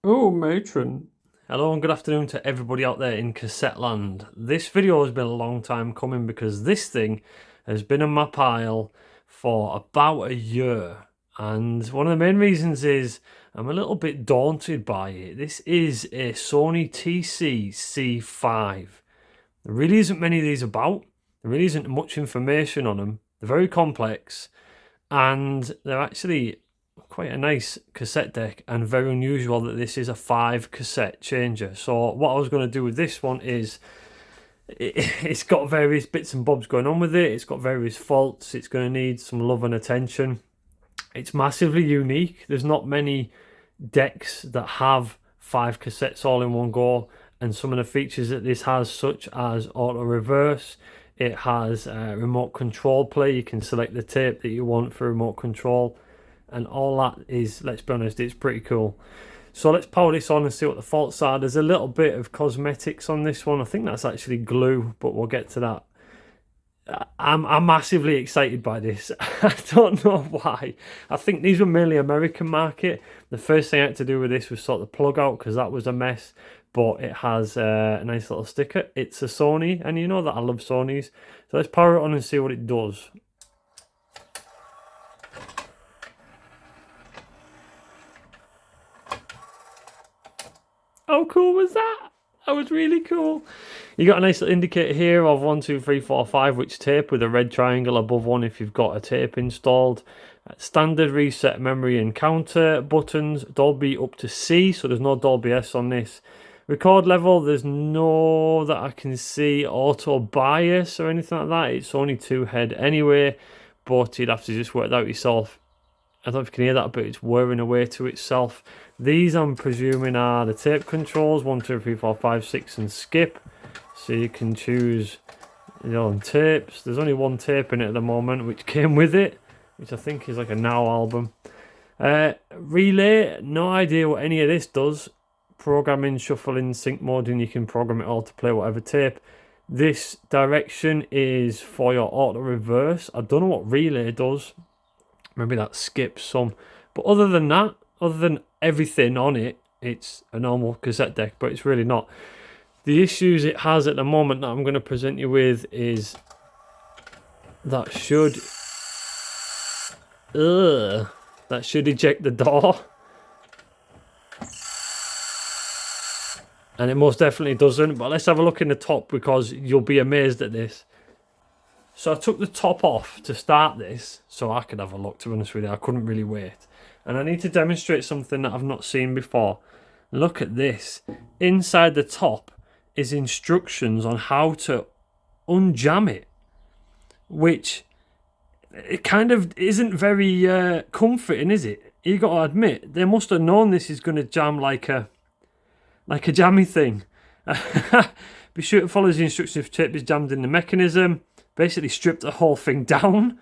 Oh, matron. Hello and good afternoon to everybody out there in cassette land. This video has been a long time coming because this thing has been on my pile for about a year. And one of the main reasons is I'm a little bit daunted by it. This is a Sony TC-C5. There really isn't many of these about. There really isn't much information on them. They're very complex and they're actually quite a nice cassette deck, and very unusual that this is a 5 cassette changer. So what I was going to do with this one is it's got various bits and bobs going on with it. It's got various faults. It's going to need some love and attention. It's massively unique. There's not many decks that have 5 cassettes all in one go, and some of the features that this has, such as auto reverse, it has remote control play. You can select the tape that you want for remote control, and all that is, let's be honest, it's pretty cool. So let's power this on and see what the faults are. There's a little bit of cosmetics on this one. I think that's actually glue, but we'll get to that. I'm massively excited by this. I don't know why. I think these were mainly American market. The first thing I had to do with this was sort the plug out because that was a mess. But it has a nice little sticker. It's a Sony, and you know that I love Sonys. So let's power it on and see what it does. How cool was that? That was really cool. You got a nice little indicator here of 1, 2, 3, 4, 5, which tape, with a red triangle above one if you've got a tape installed. Standard reset memory and counter buttons. Dolby up to C, so there's no Dolby S on this. Record level, there's no that I can see auto bias or anything like that. It's only 2 head anyway, but you'd have to just work that out yourself. I don't know if you can hear that, but it's whirring away to itself. These, I'm presuming, are the tape controls: 1, 2, 3, 4, 5, 6, and skip. So you can choose your own tapes. There's only one tape in it at the moment, which came with it, which I think is like a Now album. Relay, no idea what any of this does. Programming, shuffling, sync mode, and you can program it all to play whatever tape. This direction is for your auto reverse. I don't know what relay does. Maybe that skips some. But other than that, other than everything on it, it's a normal cassette deck, but it's really not. The issues it has at the moment that I'm going to present you with is that should eject the door. And it most definitely doesn't. But let's have a look in the top, because you'll be amazed at this. So I took the top off to start this so I could have a look, to be honest with you. I couldn't really wait. And I need to demonstrate something that I've not seen before. Look at this. Inside the top is instructions on how to unjam it, which it kind of isn't very comforting, is it? You got to admit, they must have known this is going to jam like a jammy thing. Be sure it follows the instructions if tape is jammed in the mechanism. Basically strip the whole thing down,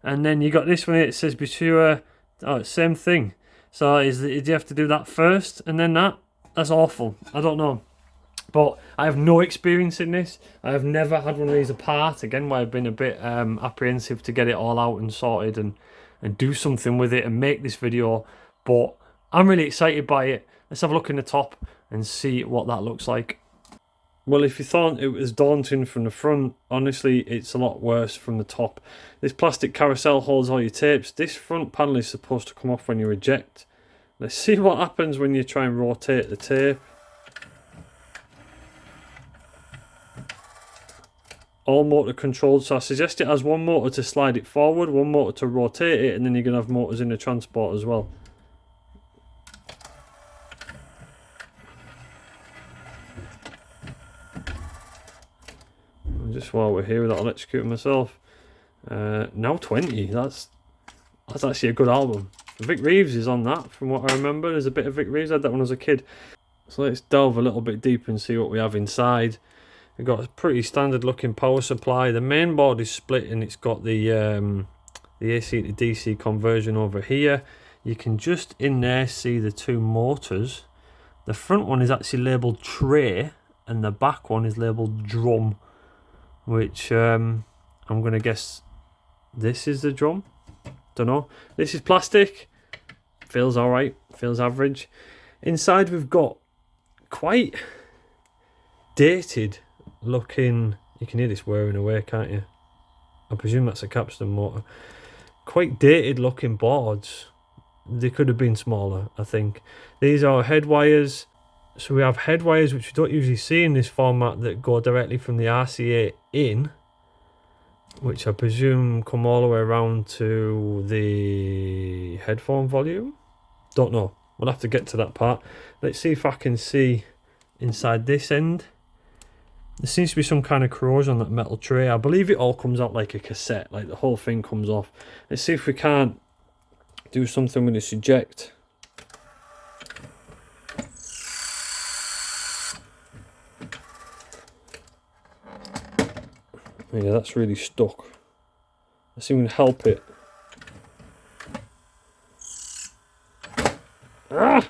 and then you got this one here. It says be sure. Oh, same thing. So do you have to do that first and then that? That's awful. I don't know, but I have no experience in this. I have never had one of these apart. Again, why I've been a bit apprehensive to get it all out and sorted and do something with it and make this video. But I'm really excited by it. Let's have a look in the top and see what that looks like. Well, if you thought it was daunting from the front, honestly, it's a lot worse from the top. This plastic carousel holds all your tapes. This front panel is supposed to come off when you eject. Let's see what happens when you try and rotate the tape. All motor controlled, so I suggest it has one motor to slide it forward, one motor to rotate it, and then you're going to have motors in the transport as well. Just while we're here without electrocuting myself. Now 20, that's actually a good album. Vic Reeves is on that, from what I remember. There's a bit of Vic Reeves. I had that when I was a kid. So let's delve a little bit deeper and see what we have inside. We've got a pretty standard looking power supply. The main board is split and it's got the AC to DC conversion over here. You can just in there see the 2 motors. The front one is actually labelled tray and the back one is labelled drum, which I'm going to guess this is the drum. Don't know. This is plastic. Feels alright. Feels average. Inside we've got quite dated looking, you can hear this wearing away, can't you? I presume that's a capstan motor. Quite dated looking boards. They could have been smaller, I think. These are head wires. So we have head wires, which we don't usually see in this format, that go directly from the RCA in, which I presume come all the way around to the headphone volume. Don't know. We'll have to get to that part. Let's see if I can see inside this end. There seems to be some kind of corrosion on that metal tray. I believe it all comes out like a cassette, like the whole thing comes off. Let's see if we can't do something with this eject. Yeah, that's really stuck. Let's see if we can help it. Ah!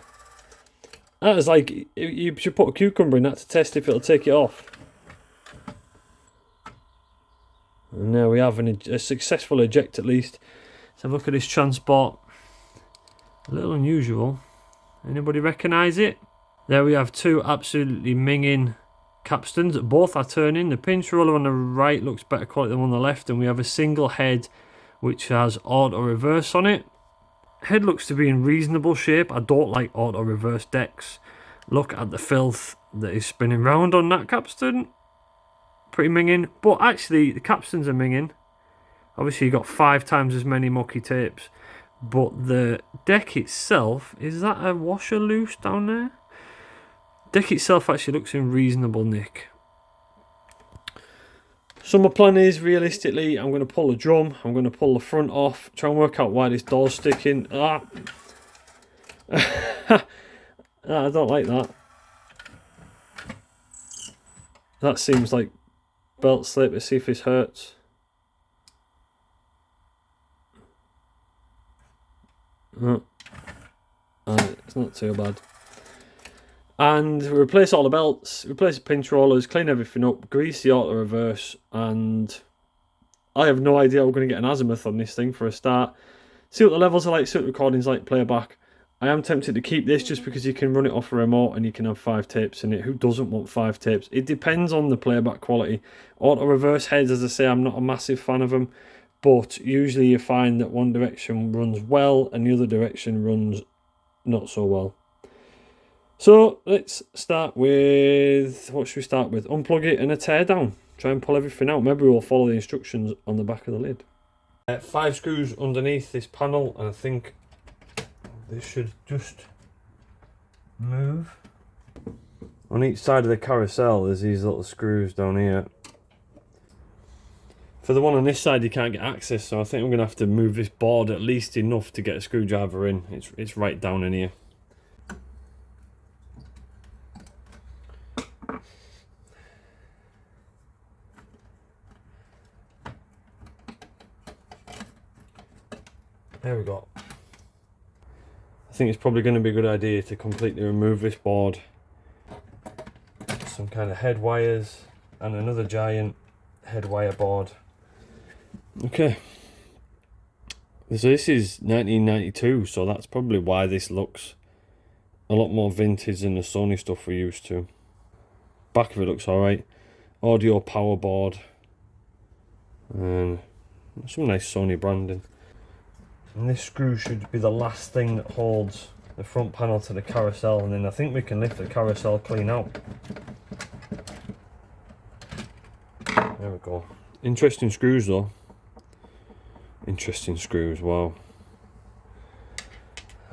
That is like, you should put a cucumber in that to test if it'll take it off. And there we have a successful eject at least. Let's have a look at this transport. A little unusual. Anybody recognise it? There we have two absolutely minging capstans. Both are turning. The pinch roller on the right looks better quality than on the left, and we have a single head which has auto reverse on it. Head looks to be in reasonable shape. I don't like auto reverse decks. Look at the filth that is spinning round on that capstan. Pretty minging, but actually the capstans are minging. Obviously you got 5 times as many mucky tapes, but the deck itself, is that a washer loose down there? Deck itself actually looks in reasonable nick. So my plan is, realistically, I'm going to pull the drum, I'm going to pull the front off, try and work out why this door's sticking. I don't like that. That seems like belt slip. Let's see if this hurts. It's not too bad. And replace all the belts, replace the pinch rollers, clean everything up, grease the auto reverse, and I have no idea we're going to get an azimuth on this thing for a start. See what the levels are like, see what the recording's like, play back. I am tempted to keep this just because you can run it off a remote and you can have 5 tapes in it. Who doesn't want 5 tapes? It depends on the playback quality. Auto reverse heads, as I say, I'm not a massive fan of them, but usually you find that one direction runs well and the other direction runs not so well. So let's start with, what should we start with? Unplug it and a teardown. Try and pull everything out. Maybe we'll follow the instructions on the back of the lid. 5 screws underneath this panel, and I think this should just move. On each side of the carousel there's these little screws down here. For the one on this side you can't get access, so I think I'm going to have to move this board at least enough to get a screwdriver in. It's right down in here. There we go. I think it's probably going to be a good idea to completely remove this board. Some kind of head wires and another giant head wire board. Okay. So this is 1992, so that's probably why this looks a lot more vintage than the Sony stuff we're used to. Back of it looks alright. Audio power board. And some nice Sony branding. And this screw should be the last thing that holds the front panel to the carousel, and then I think we can lift the carousel clean out. There we go. Interesting screws though. Interesting screws, wow.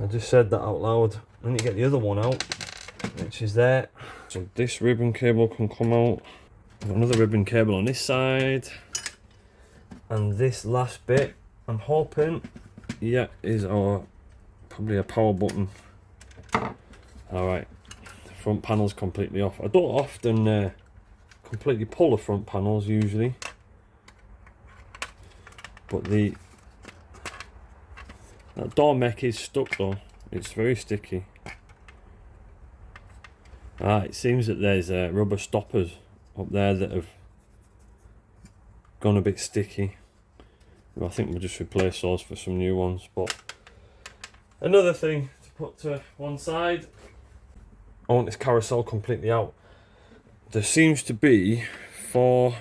I just said that out loud. I need to get the other one out, which is there. So this ribbon cable can come out. Another ribbon cable on this side. And this last bit, I'm hoping, yeah, is our probably a power button. Alright, the front panel's completely off. I don't often completely pull the front panels usually, but that door mech is stuck though. It's very sticky. It seems that there's rubber stoppers up there that have gone a bit sticky. I think we'll just replace those for some new ones. But another thing to put to one side, I want this carousel completely out. There seems to be 4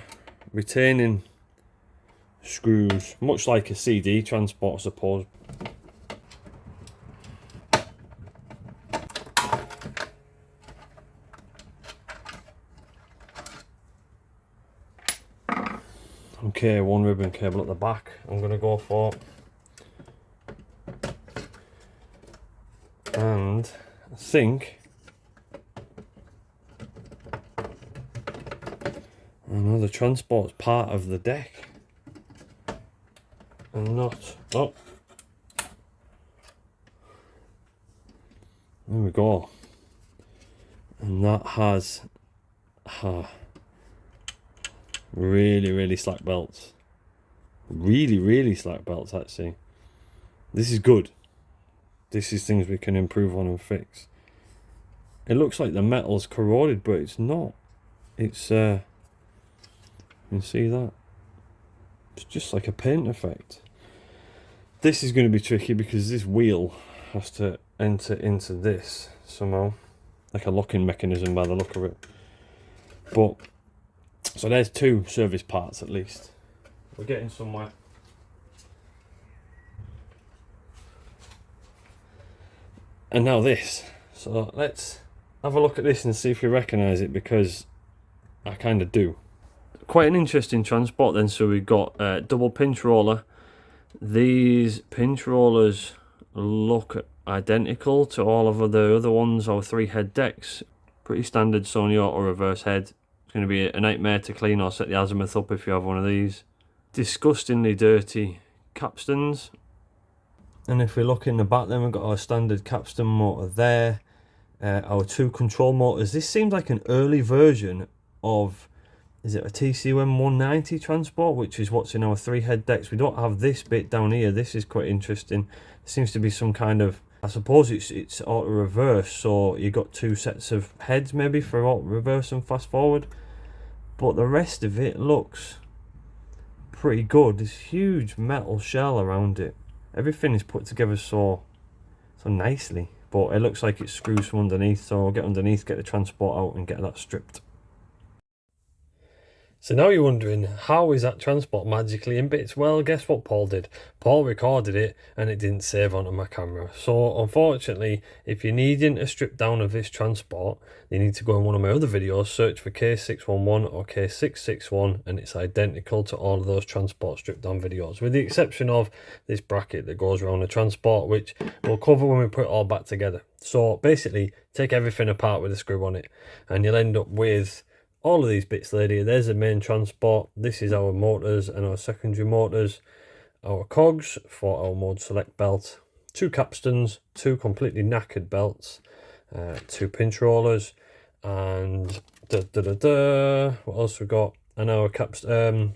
retaining screws, much like a CD transport, I suppose. Okay, 1 ribbon cable at the back. I'm going to go for, and I think the transport's part of the deck and not. Oh, there we go. And that has really slack belts. Really slack belts, actually. This is good. This is things we can improve on and fix. It looks like the metal's corroded, but it's not. It's you can see that. It's just like a paint effect. This is going to be tricky because this wheel has to enter into this somehow. Like a locking mechanism by the look of it. But, so there's 2 service parts at least. We're getting somewhere. And now this. So let's have a look at this and see if we recognise it, because I kind of do. Quite an interesting transport then. So we've got a double pinch roller. These pinch rollers look identical to all of the other ones, or 3 head decks. Pretty standard Sony auto reverse head. It's going to be a nightmare to clean or set the azimuth up if you have one of these. Disgustingly dirty capstans. And if we look in the back, then we've got our standard capstan motor there. Our 2 control motors. This seems like an early version of, is it a TC-190 transport, which is what's in our 3 head decks. We don't have this bit down here. This is quite interesting. There seems to be some kind of, I suppose it's auto reverse, so you got 2 sets of heads maybe for auto reverse and fast forward. But the rest of it looks pretty good. This huge metal shell around it. Everything is put together so nicely, but it looks like it screws from underneath, so I'll get underneath, get the transport out and get that stripped. So now you're wondering, how is that transport magically in bits? Well, guess what Paul did? Paul recorded it and it didn't save onto my camera. So unfortunately, if you're needing a strip down of this transport, you need to go in one of my other videos, search for K611 or K661, and it's identical to all of those transport strip down videos, with the exception of this bracket that goes around the transport, which we'll cover when we put it all back together. So basically, take everything apart with a screw on it and you'll end up with all of these bits later. There's the main transport. This is our motors and our secondary motors, our cogs for our mode select belt, 2 capstans, 2 completely knackered belts, 2 pinch rollers, and what else we got? And our capstan.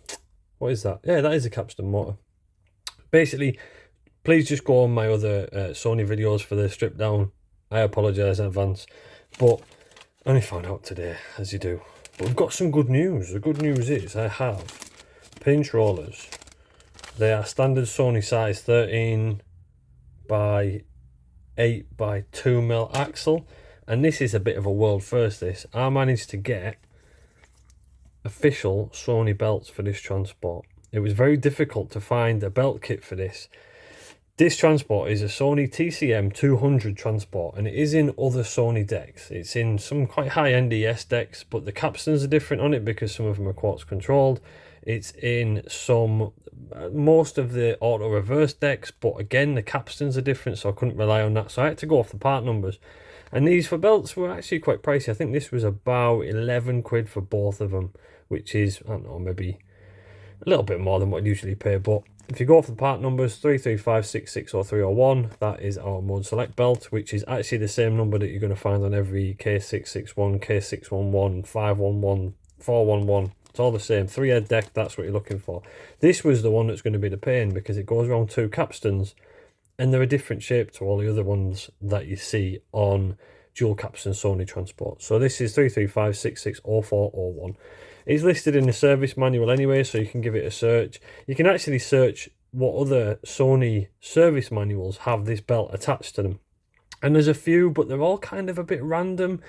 What is that? Yeah, that is a capstan motor. Basically, please just go on my other Sony videos for the strip down. I apologise in advance, but I only found out today, as you do. But we've got some good news. The good news is I have pinch rollers. They are standard Sony size 13 by 8 by 2 mil axle. And this is a bit of a world first, this. I managed to get official Sony belts for this transport. It was very difficult to find a belt kit for this. This transport is a Sony TCM200 transport, and it is in other Sony decks. It's in some quite high-end ES decks, but the capstans are different on it because some of them are quartz controlled. It's in most of the auto reverse decks, but again, the capstans are different, so I couldn't rely on that. So I had to go off the part numbers. And these for belts were actually quite pricey. I think this was about 11 quid for both of them, which is, I don't know, maybe a little bit more than what I'd usually pay, but if you go off the part numbers 335, 66 or 301, that is our mode select belt, which is actually the same number that you're going to find on every K661, K611, 511, 411. It's all the same. 3 head deck, that's what you're looking for. This was the one that's going to be the pain because it goes around 2 capstans and they're a different shape to all the other ones that you see on dual capstan Sony transport. So this is 335, 66, 04, 01. It's listed in the service manual anyway, so you can give it a search. You can actually search what other Sony service manuals have this belt attached to them. And there's a few, but they're all kind of a bit random.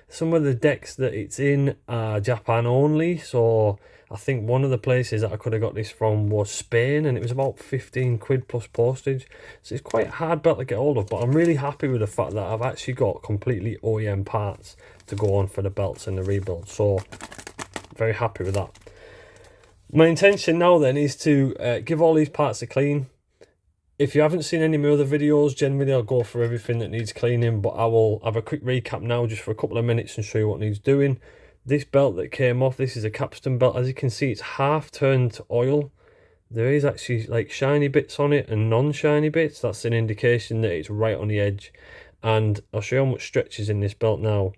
Some of the decks that it's in are Japan only, so I think one of the places that I could have got this from was Spain, and it was about 15 quid plus postage. So it's quite a hard belt to get hold of, but I'm really happy with the fact that I've actually got completely OEM parts to go on for the belts and the rebuild. So very happy with that. My intention now then is to give all these parts a clean. If you haven't seen any of my other videos, generally I'll go for everything that needs cleaning, but I will have a quick recap now just for a couple of minutes and show you what needs doing. This belt that came off, this is a capstan belt. As you can see, it's half turned to oil. There is actually like shiny bits on it and non-shiny bits. That's an indication that it's right on the edge. And I'll show you how much stretch is in this belt now.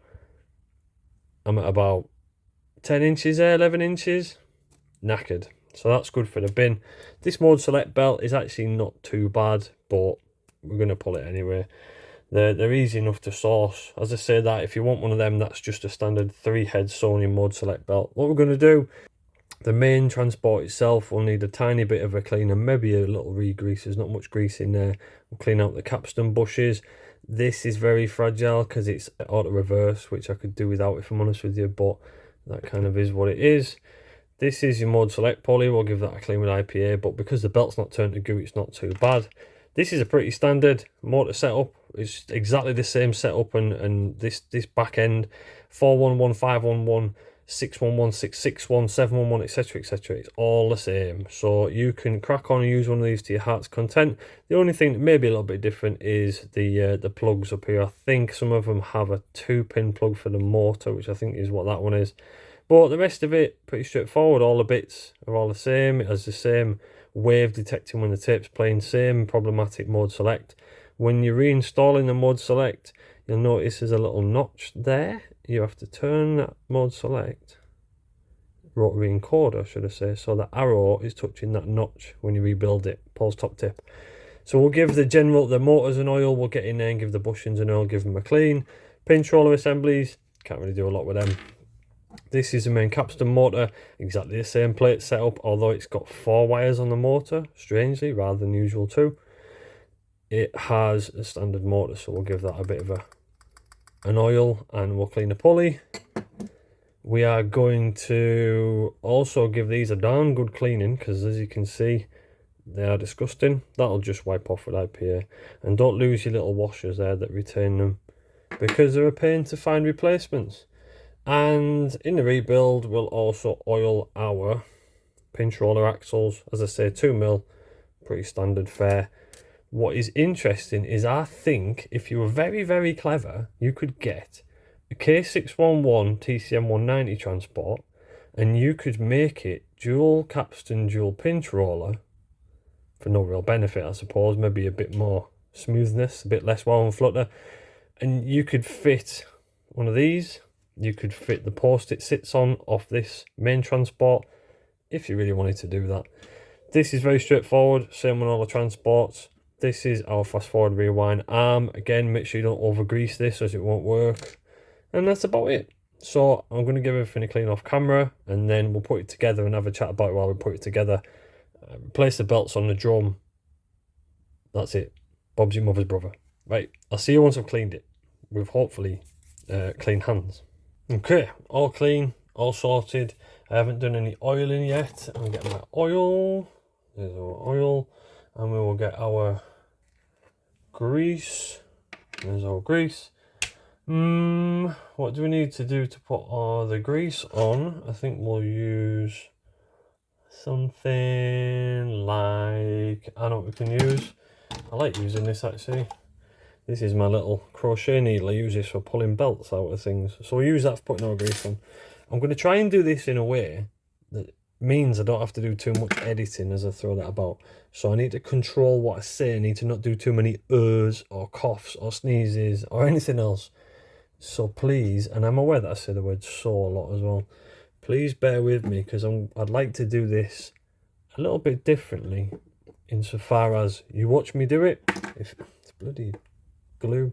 I'm at about 10 inches there, 11 inches. Knackered. So that's good for the bin. This mode select belt is actually not too bad, but we're going to pull it anyway. They're easy enough to source. As I say that, if you want one of them, that's just a standard 3-head Sony mode select belt. What we're going to do, the main transport itself will need a tiny bit of a clean and maybe a little re-grease. There's not much grease in there. We'll clean out the capstan bushes. This is very fragile because it's auto reverse, which I could do without if I'm honest with you, but that kind of is what it is. This is your mode select pulley. We'll give that a clean with IPA, but because the belt's not turned to goo, it's not too bad. This is a pretty standard motor setup. It's exactly the same setup, and this back end 411, 511, 611, 661, 711, etc, etc. It's all the same. So you can crack on and use one of these to your heart's content. The only thing that may be a little bit different is the plugs up here. I think some of them have a 2-pin plug for the motor, which I think is what that one is. But the rest of it, pretty straightforward. All the bits are all the same. It has the same wave detecting when the tape's playing, same problematic mode select. When you're reinstalling the mode select, you'll notice there's a little notch there. You have to turn that mode select, rotary encoder should I say, so the arrow is touching that notch when you rebuild it, pulse top tip. So we'll give the motors an oil, we'll get in there and give the bushings an oil, give them a clean. Pinch roller assemblies, can't really do a lot with them. This is the main capstan motor, exactly the same plate setup, although it's got 4 wires on the motor, strangely, rather than usual 2. It has a standard motor, so we'll give that a bit of an oil and we'll clean the pulley. We are going to also give these a darn good cleaning because as you can see, they are disgusting. That'll just wipe off with IPA. And don't lose your little washers there that retain them because they're a pain to find replacements. And in the rebuild, we'll also oil our pinch roller axles. As I say, 2mm, pretty standard fare. What is interesting is I think if you were very, very clever, you could get a K611 TCM190 transport and you could make it dual capstan, dual pinch roller for no real benefit, I suppose. Maybe a bit more smoothness, a bit less wow and flutter. And you could fit one of these. You could fit the post it sits on off this main transport if you really wanted to do that. This is very straightforward, same on all the transports. This is our fast forward rewind arm. Again, make sure you don't over grease this as it won't work. And that's about it. So I'm going to give everything a clean off camera and then we'll put it together and have a chat about it while we put it together. Replace the belts on the drum. That's it. Bob's your mother's brother. Right, I'll see you once I've cleaned it with hopefully clean hands. Okay, all clean, all sorted. I haven't done any oiling yet. I'm getting my oil. There's our oil. And we will get our grease. There's our grease. What do we need to do to put the grease on? I think we'll use something like, I know what we can use. I like using this actually. This is my little crochet needle. I use this for pulling belts out of things. So we'll use that for putting our grease on. I'm going to try and do this in a way that means I don't have to do too much editing as I throw that about. So I need to control what I say. I need to not do too many ers or coughs or sneezes or anything else. So please, and I'm aware that I say the word so a lot as well. Please bear with me because I'd like to do this a little bit differently insofar as you watch me do it. If it's bloody glue.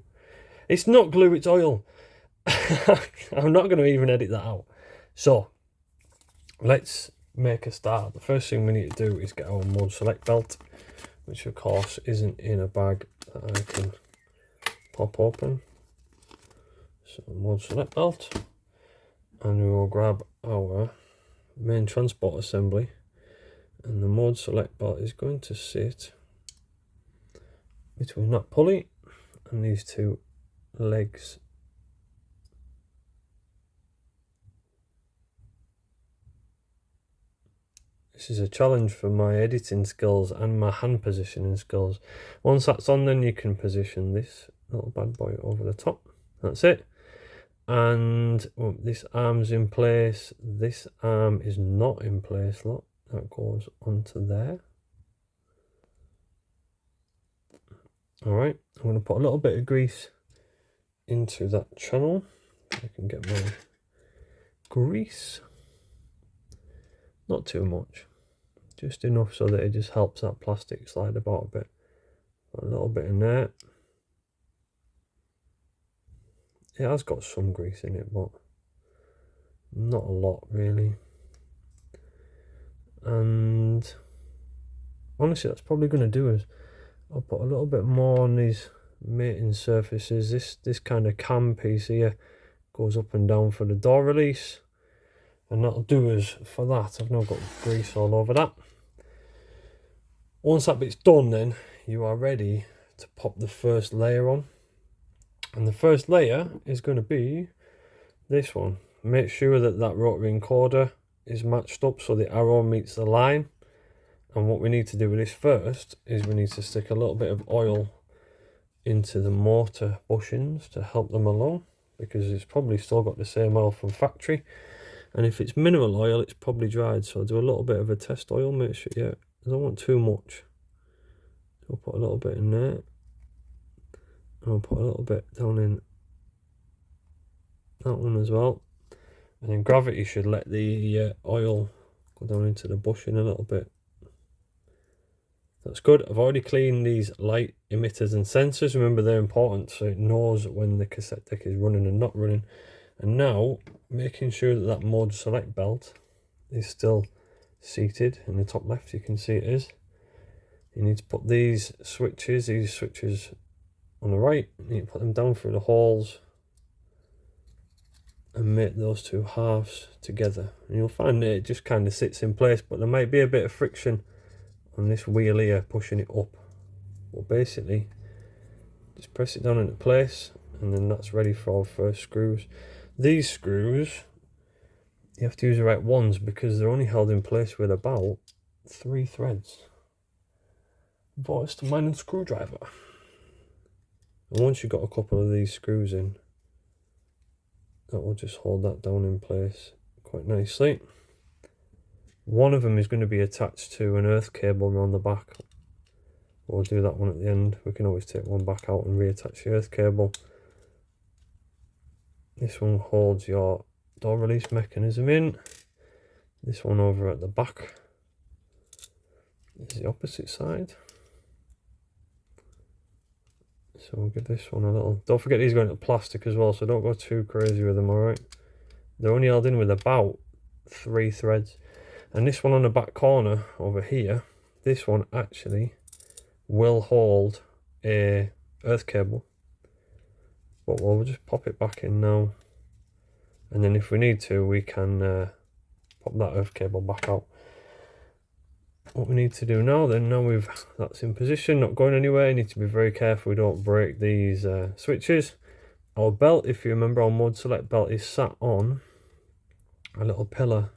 It's not glue, it's oil. I'm not going to even edit that out. So let's make a start. The first thing we need to do is get our mode select belt, which of course isn't in a bag that I can pop open. So mode select belt, and we will grab our main transport assembly, and the mode select belt is going to sit between that pulley and these two legs. This is a challenge for my editing skills and my hand positioning skills. Once that's on, then you can position this little bad boy over the top. That's it. And well, this arm's in place. This arm is not in place. Look, that goes onto there. All right, I'm going to put a little bit of grease into that channel. I can get my grease. Not too much, just enough so that it just helps that plastic slide about a bit. A little bit in there. It has got some grease in it, but not a lot really. And honestly, that's probably going to do us. I'll put a little bit more on these mating surfaces. This kind of cam piece here goes up and down for the door release, and that'll do us for that. I've now got grease all over that. Once that bit's done, then you are ready to pop the first layer on, and the first layer is going to be this one. Make sure that that rotary encoder is matched up so the arrow meets the line. And what we need to do with this first is we need to stick a little bit of oil into the motor bushings to help them along, because it's probably still got the same oil from factory, and if it's mineral oil it's probably dried. So I'll do a little bit of a test oil, make sure, yeah, I don't want too much. So I'll put a little bit in there, and I'll put a little bit down in that one as well, and then gravity should let the oil go down into the bushing a little bit. That's good. I've already cleaned these light emitters and sensors. Remember, they're important, so it knows when the cassette deck is running and not running. And now, making sure that that mode select belt is still seated in the top left, you can see it is. You need to put these switches on the right, you need to put them down through the holes and make those two halves together. And you'll find that it just kind of sits in place, but there might be a bit of friction on this wheel here pushing it up. Well, basically just press it down into place, and then that's ready for our first screws. These screws, you have to use the right ones because they're only held in place with about 3 threads. Voice to mine and screwdriver. And once you've got a couple of these screws in, that will just hold that down in place quite nicely. One of them is going to be attached to an earth cable around the back. We'll do that one at the end. We can always take one back out and reattach the earth cable. This one holds your door release mechanism in. This one over at the back is the opposite side. So we'll give this one a little... Don't forget these are going to plastic as well, so don't go too crazy with them, alright? They're only held in with about 3 threads. And this one on the back corner over here, this one actually will hold a earth cable. But we'll just pop it back in now. And then if we need to, we can pop that earth cable back out. What we need to do now then, that's in position, not going anywhere, you need to be very careful we don't break these switches. Our belt, if you remember, our mode select belt is sat on a little pillar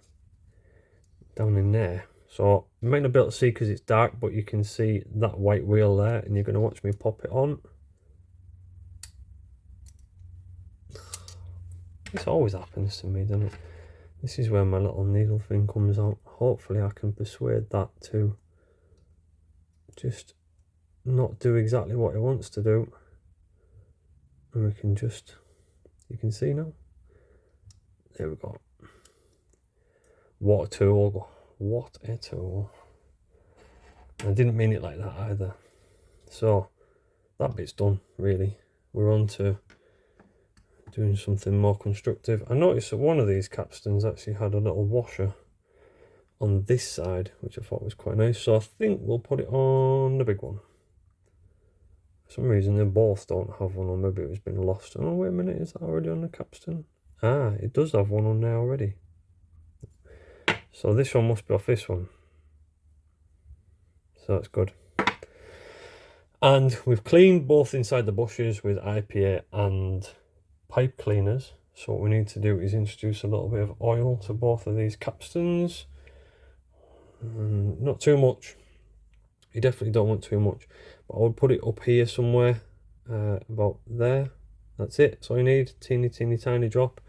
down in there. So you might not be able to see because it's dark, but you can see that white wheel there, and you're going to watch me pop it on. This always happens to me, doesn't it? This is where my little needle thing comes out. Hopefully I can persuade that to just not do exactly what it wants to do. And we can just, you can see now. There we go. What a tool. What a tool. I didn't mean it like that either. So that bit's done, really. We're on to doing something more constructive. I noticed that one of these capstans actually had a little washer on this side, which I thought was quite nice. So I think we'll put it on the big one. For some reason they both don't have one, or maybe it's been lost. Oh wait a minute, is that already on the capstan? Ah, it does have one on there already. So this one must be off this one. So that's good. And we've cleaned both inside the bushes with IPA and pipe cleaners. So what we need to do is introduce a little bit of oil to both of these capstans. Not too much. You definitely don't want too much. But I would put it up here somewhere, about there. That's it. So you need teeny tiny drop.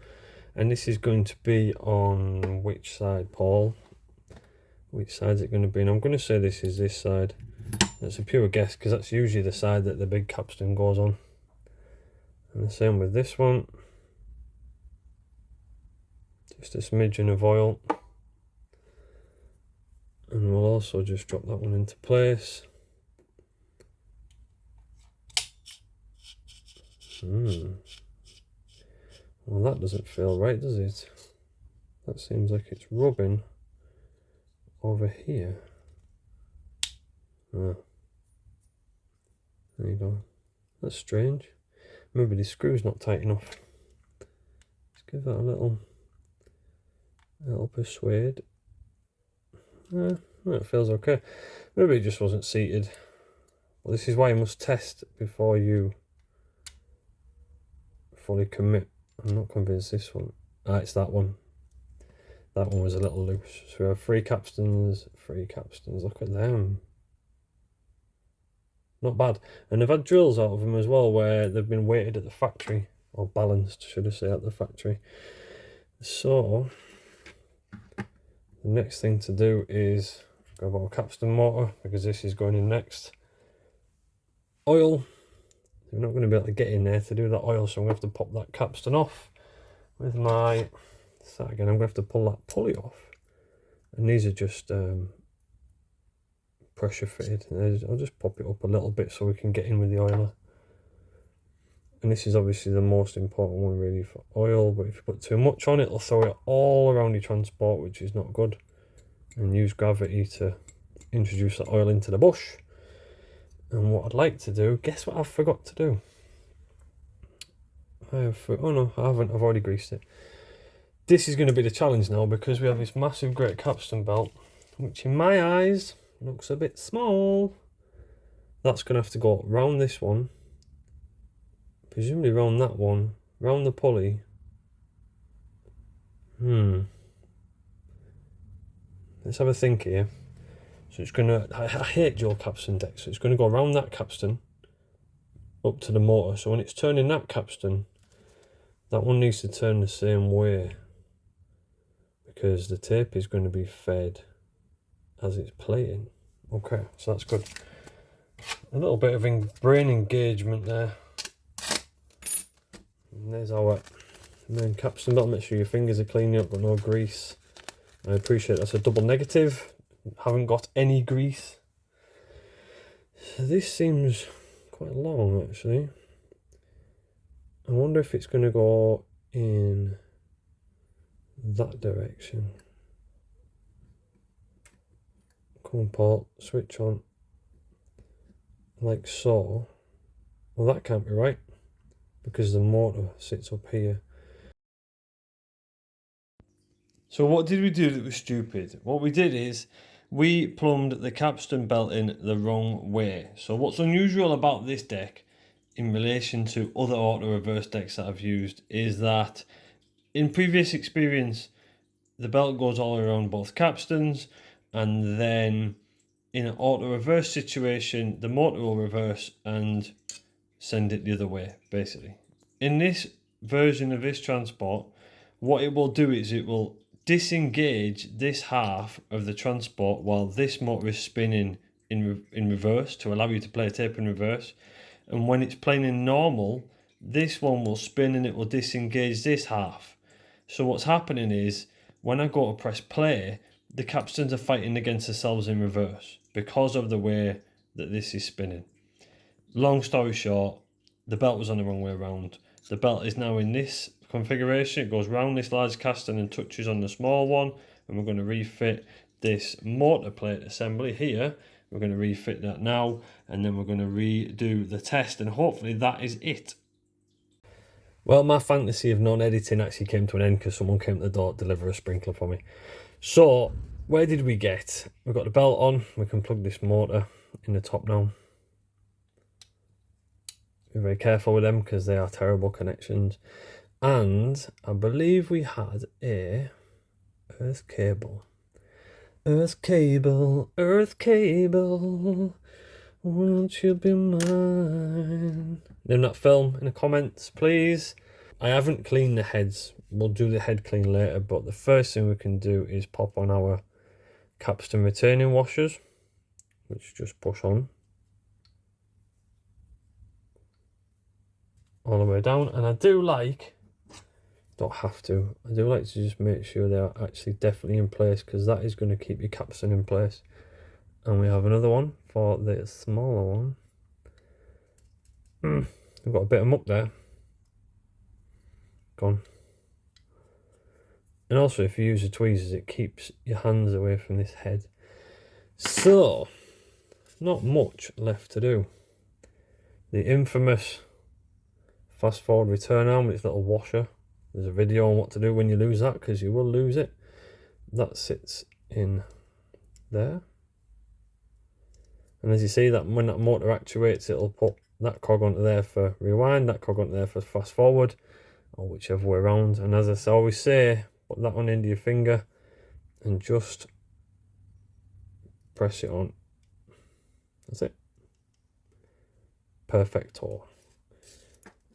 And this is going to be on which side, Paul? Which side is it going to be? And I'm going to say this is this side. That's a pure guess because that's usually the side that the big capstan goes on. And the same with this one. Just a smidgen of oil. And we'll also just drop that one into place. Well, that doesn't feel right, does it? That seems like it's rubbing over here. Ah. There you go. That's strange. Maybe the screw's not tight enough. Let's give that a little persuade. It feels okay. Maybe it just wasn't seated. Well, this is why you must test before you fully commit. I'm not convinced this one. Ah, it's that one. That one was a little loose. So we have three capstans. Look at them. Not bad. And they've had drills out of them as well where they've been weighted at the factory. Or balanced, should I say, at the factory. So the next thing to do is grab our capstan motor, because this is going in next. Oil. We're not going to be able to get in there to do that oil, so I'm going to have to pop that capstan off with my... Start again. I'm going to have to pull that pulley off. And these are just pressure fitted. I'll just pop it up a little bit so we can get in with the oiler. And this is obviously the most important one really for oil, but if you put too much on it, it'll throw it all around your transport, which is not good. And use gravity to introduce the oil into the bush. And what I'd like to do, guess what I forgot to do? Oh no, I haven't, I've already greased it. This is going to be the challenge now, because we have this massive great capstan belt, which in my eyes looks a bit small. That's going to have to go round this one, presumably round that one, round the pulley. Let's have a think here. So it's going to, I hate dual capstan decks, so it's going to go around that capstan up to the motor. So when it's turning that capstan, that one needs to turn the same way, because the tape is going to be fed as it's playing. Okay, so that's good. A little bit of brain engagement there. And there's our main capstan belt. Make sure your fingers are clean, you've got no grease. I appreciate that's a double negative. Haven't got any grease. So this seems quite long actually. I wonder if it's going to go in that direction. Come on, Paul, switch on. Like so. Well, that can't be right, because the motor sits up here. So what did we do that was stupid? What we did is we plumbed the capstan belt in the wrong way. So what's unusual about this deck in relation to other auto reverse decks that I've used is that in previous experience the belt goes all around both capstans, and then in an auto reverse situation the motor will reverse and send it the other way basically. In this version of this transport, what it will do is it will disengage this half of the transport while this motor is spinning in reverse to allow you to play a tape in reverse. And when it's playing in normal, this one will spin and it will disengage this half. So what's happening is when I go to press play, the capstans are fighting against themselves in reverse because of the way that this is spinning. Long story short, the belt was on the wrong way around. The belt is now in this configuration. It goes round this large capstan and touches on the small one, and we're going to refit this motor plate assembly here We're going to refit that now, and then we're going to redo the test, and hopefully that is it. Well, my fantasy of non-editing actually came to an end because someone came to the door to deliver a sprinkler for me. So, where did we get? We've got the belt on. We can plug this motor in the top now. Be very careful with them because they are terrible connections. And I believe we had a earth cable. Earth cable, earth cable, won't you be mine? Name that film in the comments, please. I haven't cleaned the heads. We'll do the head clean later, but the first thing we can do is pop on our capstan retaining washers, which just push on all the way down. And I do like, don't have to, I do like to just make sure they are actually definitely in place, because that is going to keep your capstan in place. And we have another one for the smaller one. We've got a bit of muck there. Gone. And also, if you use the tweezers, it keeps your hands away from this head. So, not much left to do. The infamous fast forward return arm with its little washer. There's a video on what to do when you lose that, because you will lose it. That sits in there. And as you see, that when that motor actuates, it'll put that cog onto there for rewind, that cog onto there for fast forward, or whichever way around. And as I always say, put that on into your finger and just press it on. That's it. Perfecto.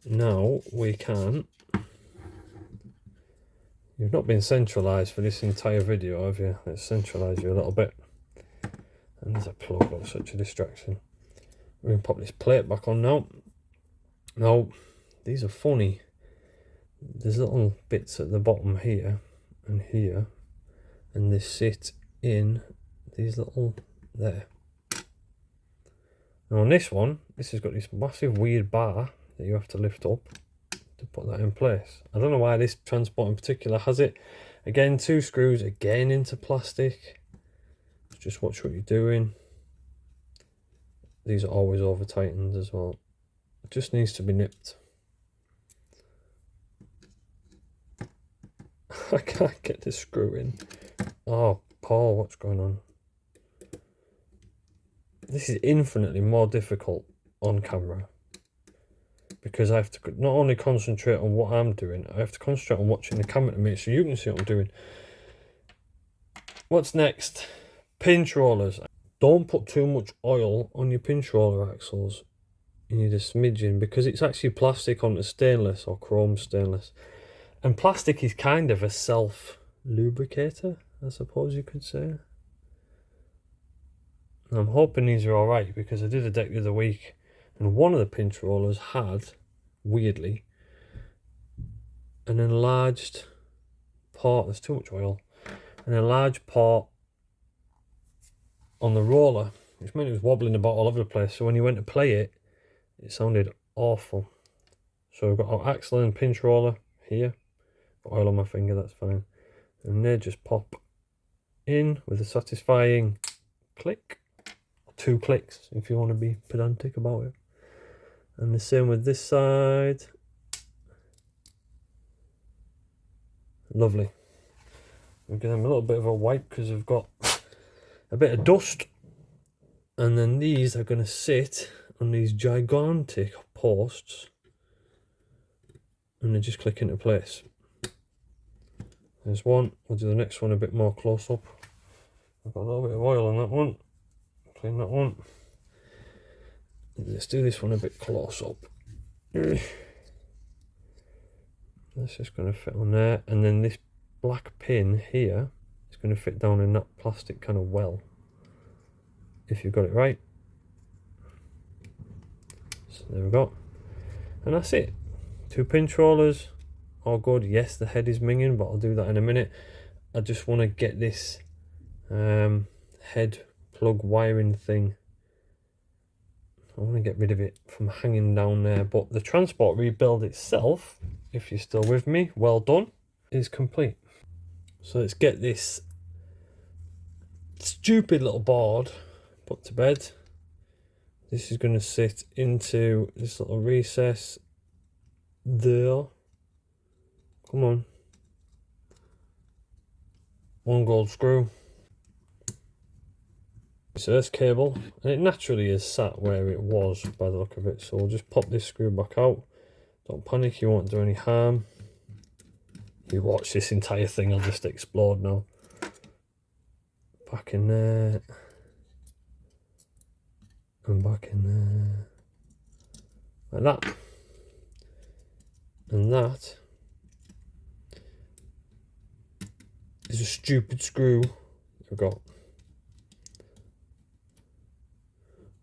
Now we can. You've not been centralised for this entire video, have you? Let's centralise you a little bit. And there's a plug, that's such a distraction. We're going to pop this plate back on now. Now, these are funny. There's little bits at the bottom here and here, and they sit in these little there. Now on this one, this has got this massive weird bar that you have to lift up to put that in place. I don't know why this transport in particular has it. Again, 2 screws again into plastic. Just watch what you're doing. These are always over tightened as well. It just needs to be nipped. I can't get this screw in. Oh, Paul, what's going on? This is infinitely more difficult on camera, because I have to not only concentrate on what I'm doing, I have to concentrate on watching the camera to make sure you can see what I'm doing. What's next? Pinch rollers. Don't put too much oil on your pinch roller axles. You need a smidgen, because it's actually plastic onto stainless or chrome stainless. And plastic is kind of a self-lubricator, I suppose you could say. And I'm hoping these are alright, because I did a deck the other week and one of the pinch rollers had, weirdly, an enlarged part. There's too much oil. An enlarged part on the roller, which meant it was wobbling about all over the place. So when you went to play it, it sounded awful. So we've got our axle and pinch roller here. Got oil on my finger, that's fine. And they just pop in with a satisfying click. 2 clicks if you want to be pedantic about it. And the same with this side. Lovely. We'll give them a little bit of a wipe because they've got a bit of dust. And then these are going to sit on these gigantic posts, and they just click into place. There's one. We'll do the next one a bit more close up. I've got a little bit of oil on that one. Clean that one. Let's do this one a bit close up. That's just going to fit on there, and then this black pin here is going to fit down in that plastic kind of well, if you've got it right. So there we go, and that's it. 2 pinch rollers, all good. Yes, the head is minging, but I'll do that in a minute. I just want to get this head plug wiring thing, I want to get rid of it from hanging down there. But the transport rebuild itself, if you're still with me, well done, is complete. So let's get this stupid little board put to bed. This is going to sit into this little recess there. Come on. One gold screw. So this cable, and it naturally is sat where it was by the look of it. So we'll just pop this screw back out. Don't panic, you won't do any harm. You watch this entire thing, I'll just explode now. Back in there. And back in there. Like that. And that is a stupid screw I've got.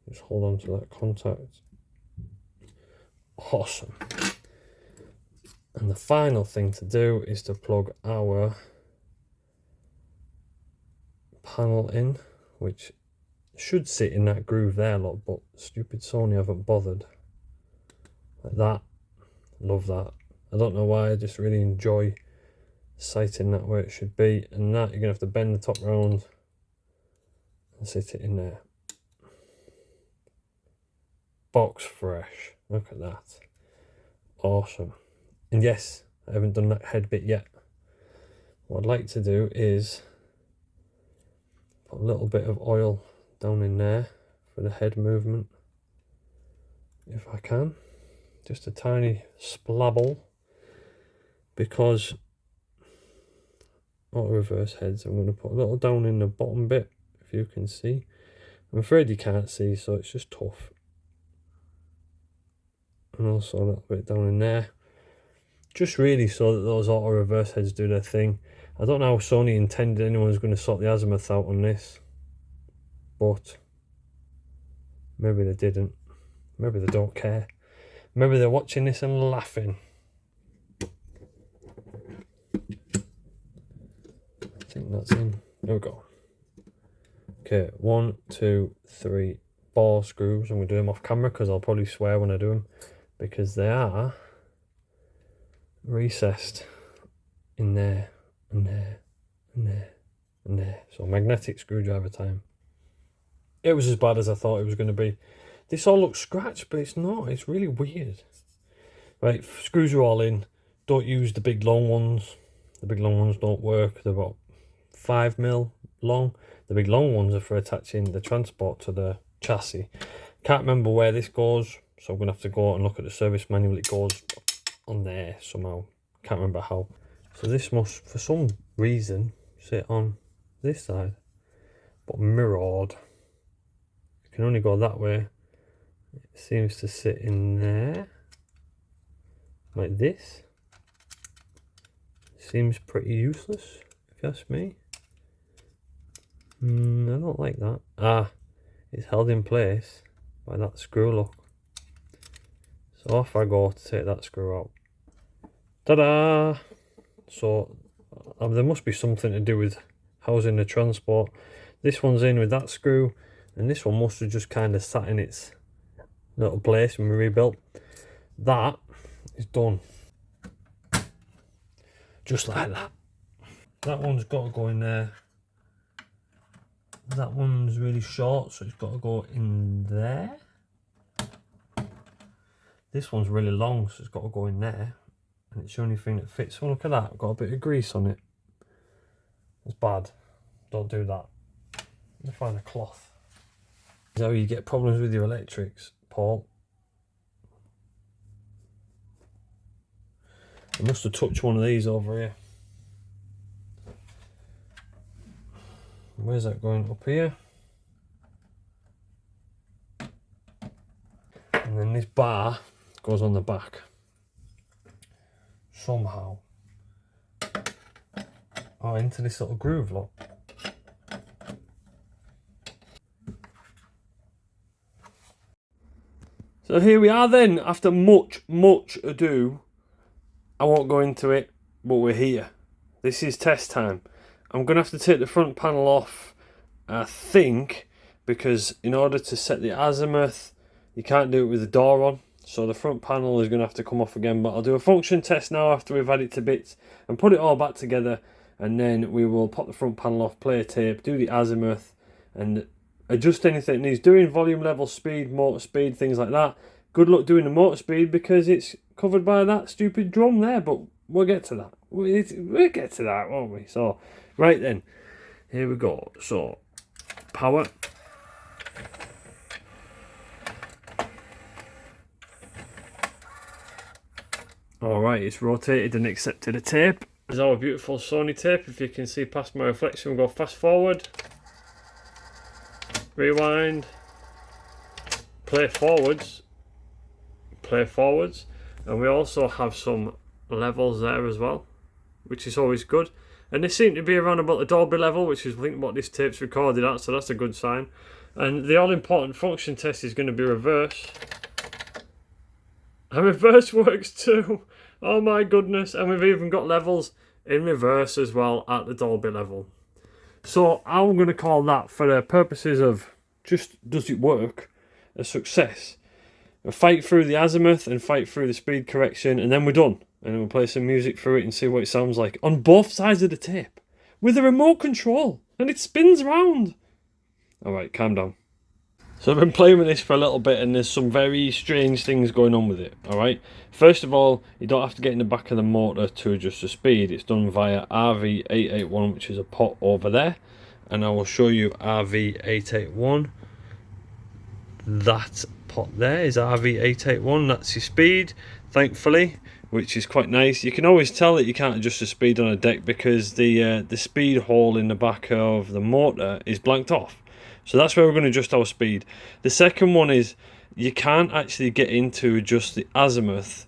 Just hold on to that contact. Awesome. And the final thing to do is to plug our panel in, which should sit in that groove there, look, but stupid Sony haven't bothered. Like that. Love that. I don't know why, I just really enjoy sighting that where it should be. And that, you're going to have to bend the top round and sit it in there. Box fresh. Look at that. Awesome. And yes, I haven't done that head bit yet. What I'd like to do is put a little bit of oil down in there for the head movement, if I can. Just a tiny splabble, because auto reverse heads, I'm going to put a little down in the bottom bit, if you can see. I'm afraid you can't see, so it's just tough. And also a little bit down in there, just really so that those auto reverse heads do their thing. I don't know how Sony intended anyone was going to sort the azimuth out on this, but maybe they didn't. Maybe they don't care. Maybe they're watching this and laughing. I think that's in. There we go. Okay, 1, 2, 3 ball screws. I'm going to do them off camera because I'll probably swear when I do them, because they are recessed in there and there and there and there. So magnetic screwdriver time. It was as bad as I thought it was going to be. This all looks scratched, but it's not. It's really weird. Right, screws are all in. Don't use the big long ones. The big long ones don't work. They're about 5mm long. The big long ones are for attaching the transport to the chassis. Can't remember where this goes, so I'm going to have to go and look at the service manual. It goes on there somehow. Can't remember how. So this must, for some reason, sit on this side, but mirrored. You can only go that way. It seems to sit in there, like this. Seems pretty useless, if you ask me. I don't like that. Ah, it's held in place by that screw, look. So off I go to take that screw out. Ta-da! So there must be something to do with housing the transport. This one's in with that screw, and this one must have just kind of sat in its little place when we rebuilt. That is done. Just like that. That one's got to go in there. That one's really short, so it's got to go in there. This one's really long, so it's got to go in there. And it's the only thing that fits. Oh, look at that. I've got a bit of grease on it. It's bad. Don't do that. Let me find a cloth. Is that how you get problems with your electrics, Paul? I must have touched one of these over here. Where's that going? Up here. And then this bar goes on the back. Somehow. Oh, into this little groove, look. So here we are then, after much ado. I won't go into it, but we're here. This is test time. I'm going to have to take the front panel off, I think, because in order to set the azimuth, you can't do it with the door on. So the front panel is going to have to come off again, but I'll do a function test now after we've had it to bits and put it all back together, and then we will pop the front panel off, play a tape, do the azimuth, and adjust anything that needs doing, volume level, speed, motor speed, things like that. Good luck doing the motor speed because it's covered by that stupid drum there, but we'll get to that. We'll get to that, won't we? So, right then, here we go. So, power. Alright, it's rotated and accepted a tape. There's our beautiful Sony tape. If you can see past my reflection, we'll go fast forward. Rewind. Play forwards. Play forwards. And we also have some levels there as well, which is always good. And they seem to be around about the Dolby level, which is I think what this tape's recorded at, so that's a good sign. And the all-important function test is going to be reverse. And reverse works too. Oh my goodness. And we've even got levels in reverse as well at the Dolby level. So I'm going to call that, for the purposes of just does it work, a success. We'll fight through the azimuth and fight through the speed correction, and then we're done. And we'll play some music through it and see what it sounds like on both sides of the tape with a remote control, and it spins around. Alright, calm down. So I've been playing with this for a little bit, and there's some very strange things going on with it. Alright, first of all, you don't have to get in the back of the motor to adjust the speed. It's done via RV881, which is a pot over there, and I will show you RV881. That pot there is RV881. That's your speed, thankfully, which is quite nice. You can always tell that you can't adjust the speed on a deck because the speed hole in the back of the motor is blanked off. So that's where we're going to adjust our speed. The second one is you can't actually get in to adjust the azimuth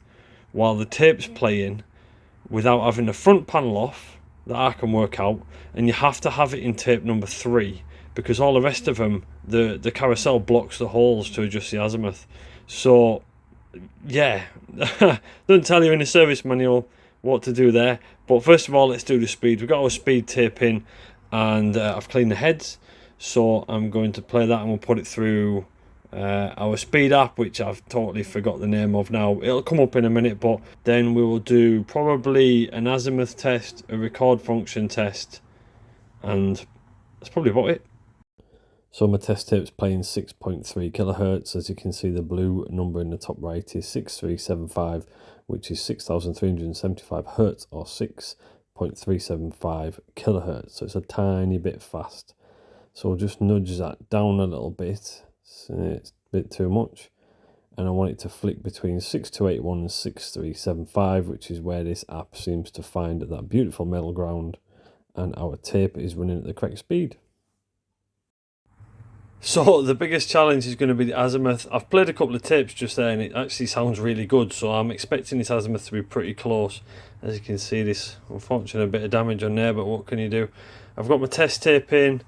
while the tape's playing without having the front panel off, that I can work out, and you have to have it in tape number 3 because all the rest of them, the carousel blocks the holes to adjust the azimuth. So yeah, doesn't tell you in the service manual what to do there. But first of all, let's do the speed. We've got our speed tape in, and I've cleaned the heads. So I'm going to play that, and we'll put it through our speed app, which I've totally forgot the name of now. It'll come up in a minute, but then we will do probably an azimuth test, a record function test, and that's probably about it. So my test tape's playing 6.3 kilohertz. As you can see, the blue number in the top right is 6375, which is 6,375 hertz, or 6.375 kilohertz. So it's a tiny bit fast. So we'll just nudge that down a little bit. So it's a bit too much. And I want it to flick between 6281 and 6375, which is where this app seems to find that beautiful middle ground. And our tape is running at the correct speed. So the biggest challenge is going to be the azimuth. I've played a couple of tapes just there, and it actually sounds really good. So I'm expecting this azimuth to be pretty close. As you can see, this, unfortunately, a bit of damage on there, but what can you do? I've got my test tape in.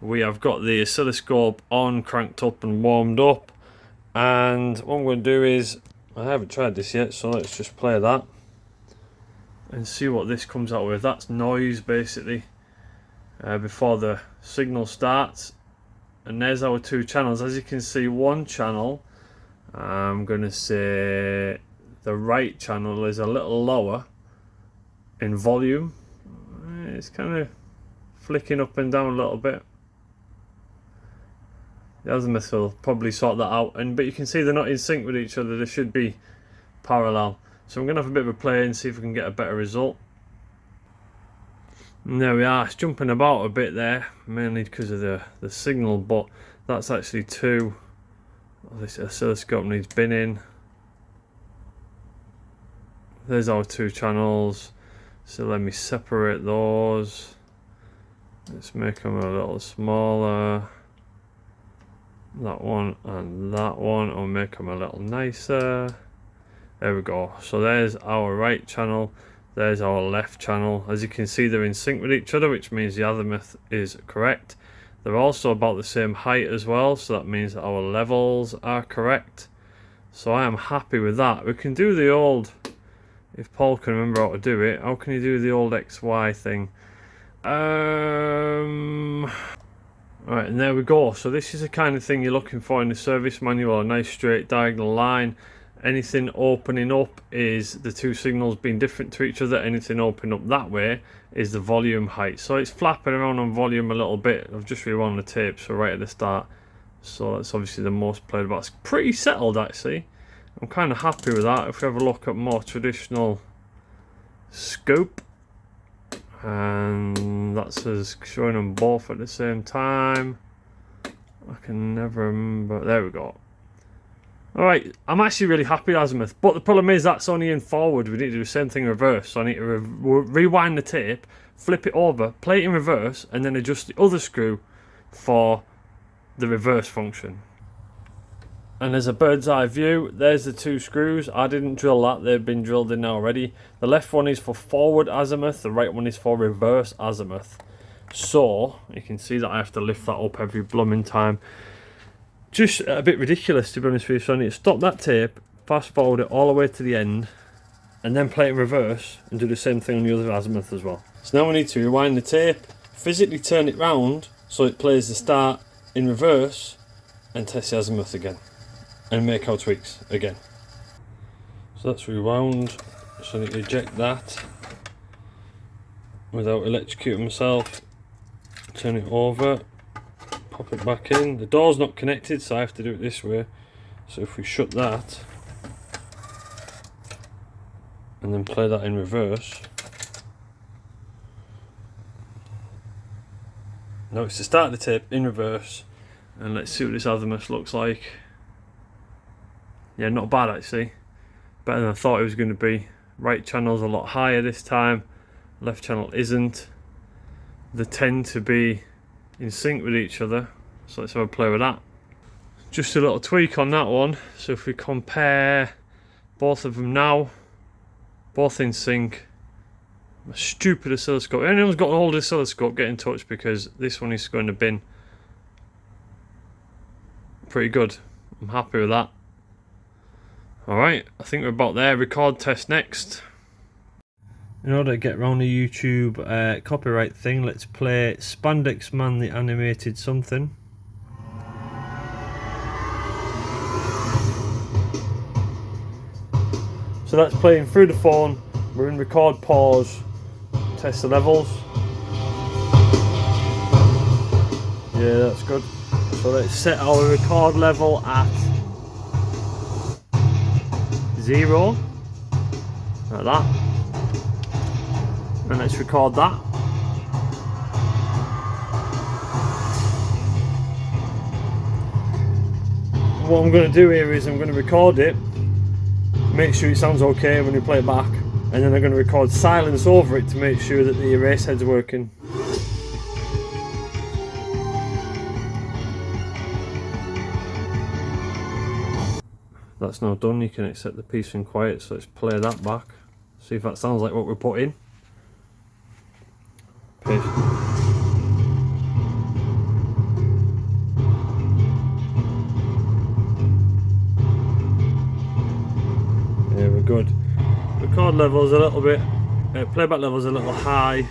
We have got the oscilloscope on, cranked up and warmed up. And what I'm going to do is, I haven't tried this yet, so let's just play that and see what this comes out with. That's noise, basically, before the signal starts. And there's our two channels. As you can see, one channel, I'm going to say the right channel, is a little lower in volume. It's kind of flicking up and down a little bit. The azimuth will probably sort that out, but you can see they're not in sync with each other. They should be parallel. So I'm going to have a bit of a play and see if we can get a better result. And there we are. It's jumping about a bit there, mainly because of the signal, but that's actually two. This oscilloscope needs binning. There's our two channels. So let me separate those. Let's make them a little smaller. That one and that one, I'll make them a little nicer. There we go. So there's our right channel, there's our left channel. As you can see, they're in sync with each other, which means the azimuth is correct. They're also about the same height as well, so that means that our levels are correct. So I am happy with that. We can do the old, if Paul can remember how to do it, how can you do the old XY thing? Right, and there we go. So this is the kind of thing you're looking for in the service manual, a nice straight diagonal line. Anything opening up is the two signals being different to each other. Anything opening up that way is the volume height. So it's flapping around on volume a little bit. I've just rewound the tape, so right at the start. So that's obviously the most played about. It's pretty settled actually. I'm kind of happy with that. If we have a look at more traditional scope, and that's us showing them both at the same time. I can never remember. There we go. Alright, I'm actually really happy with Azimuth, but the problem is that's only in forward. We need to do the same thing in reverse. So I need to rewind the tape, flip it over, play it in reverse, and then adjust the other screw for the reverse function. And as a bird's eye view, there's the two screws. I didn't drill that, they've been drilled in already. The left one is for forward azimuth, the right one is for reverse azimuth. So, you can see that I have to lift that up every blooming time. Just a bit ridiculous, to be honest with you. So I need to stop that tape, fast forward it all the way to the end, and then play it in reverse and do the same thing on the other azimuth as well. So now we need to rewind the tape, physically turn it round so it plays the start in reverse, and test the azimuth again, and make our tweaks again. So that's rewound, so I need to eject that without electrocuting myself, turn it over, pop it back in. The door's not connected, so I have to do it this way. So if we shut that and then play that in reverse. Now it's to start the tape in reverse, and let's see what this azimuth looks like. Yeah, not bad actually. Better than I thought it was going to be. Right channel's a lot higher this time, left channel isn't. They tend to be in sync with each other, so let's have a play with that. Just a little tweak on that one. So if we compare both of them now, both in sync. A stupid oscilloscope. Anyone's got an old oscilloscope, get in touch, because this one is going to bin. Pretty good. I'm happy with that. Alright, I think we're about there. Record test next. In order to get around the YouTube copyright thing, let's play Spandex Man the Animated Something. So that's playing through the phone. We're in record pause. Test the levels. Yeah, that's good. So let's set our record level at 0, like that, and let's record that. What I'm going to do here is I'm going to record it, make sure it sounds okay when we play it back, and then I'm going to record silence over it to make sure that the erase head's working. That's now done. You can accept the peace and quiet, so let's play that back, see if that sounds like what we put in. Paste. Yeah, we're good. Record level's a little bit, playback level's a little high,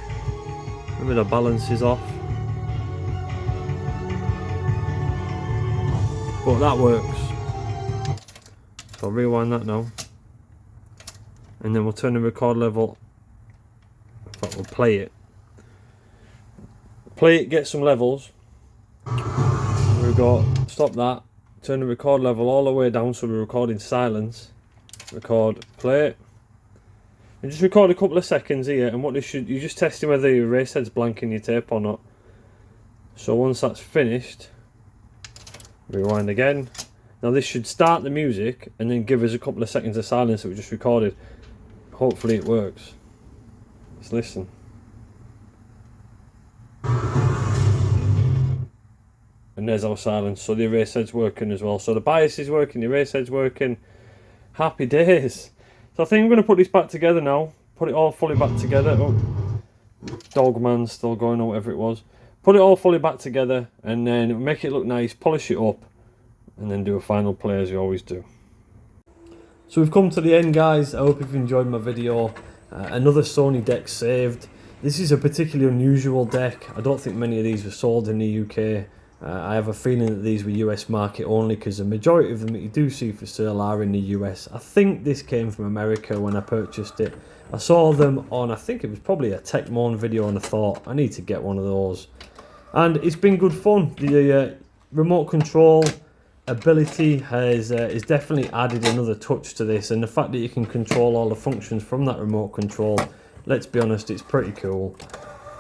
maybe the balance is off, but that works. So I'll rewind that now, and then we'll turn the record level. In fact, we'll play it. Play it, get some levels. We've got, stop that, turn the record level all the way down so we record in silence. Record, play it. And just record a couple of seconds here, and what this should, you're just testing whether your erase head's blank in your tape or not. So once that's finished, rewind again. Now this should start the music and then give us a couple of seconds of silence that we just recorded. Hopefully it works. Let's listen. And there's our silence. So the erase head's working as well. So the bias is working, the erase head's working. Happy days. So I think I'm going to put this back together now. Put it all fully back together. Oh, Dogman's still going or whatever it was. Put it all fully back together and then make it look nice, polish it up, and then do a final play as you always do. So we've come to the end, guys. I hope you've enjoyed my video. Another Sony deck saved. This is a particularly unusual deck. I don't think many of these were sold in the UK. I have a feeling that these were US market only, because the majority of them that you do see for sale are in the US. I think this came from America when I purchased it. I saw them on, I think it was probably a Techmon video, and I thought I need to get one of those. And it's been good fun. The remote control ability has definitely added another touch to this, and the fact that you can control all the functions from that remote control, let's be honest, it's pretty cool.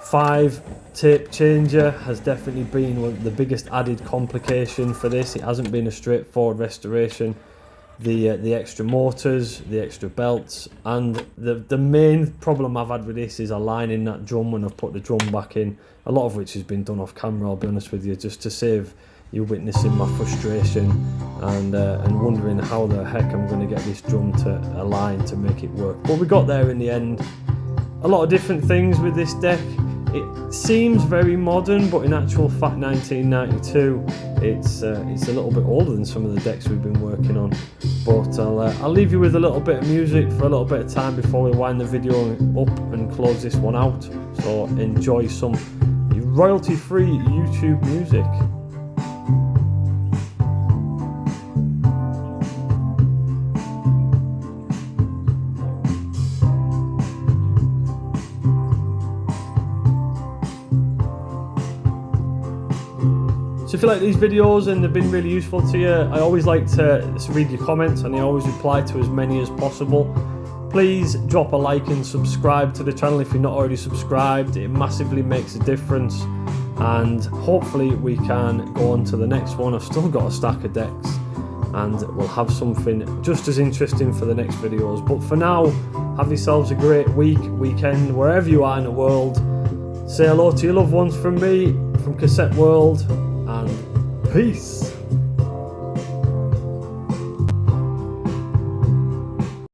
5 tape changer has definitely been the biggest added complication for this. It hasn't been a straightforward restoration. The extra motors, the extra belts, and the main problem I've had with this is aligning that drum when I've put the drum back in, a lot of which has been done off camera, I'll be honest with you, just to save you witnessing my frustration and wondering how the heck I'm going to get this drum to align to make it work. But we got there in the end. A lot of different things with this deck. It seems very modern, but in actual fact 1992, it's a little bit older than some of the decks we've been working on. But I'll leave you with a little bit of music for a little bit of time before we wind the video up and close this one out. So enjoy some royalty-free YouTube music. So if you like these videos and they've been really useful to you, I always like to read your comments, and I always reply to as many as possible. Please drop a like and subscribe to the channel if you're not already subscribed. It massively makes a difference, and hopefully we can go on to the next one. I've still got a stack of decks, and we'll have something just as interesting for the next videos. But for now, have yourselves a great weekend, wherever you are in the world. Say hello to your loved ones from me, from Cassette World, and peace.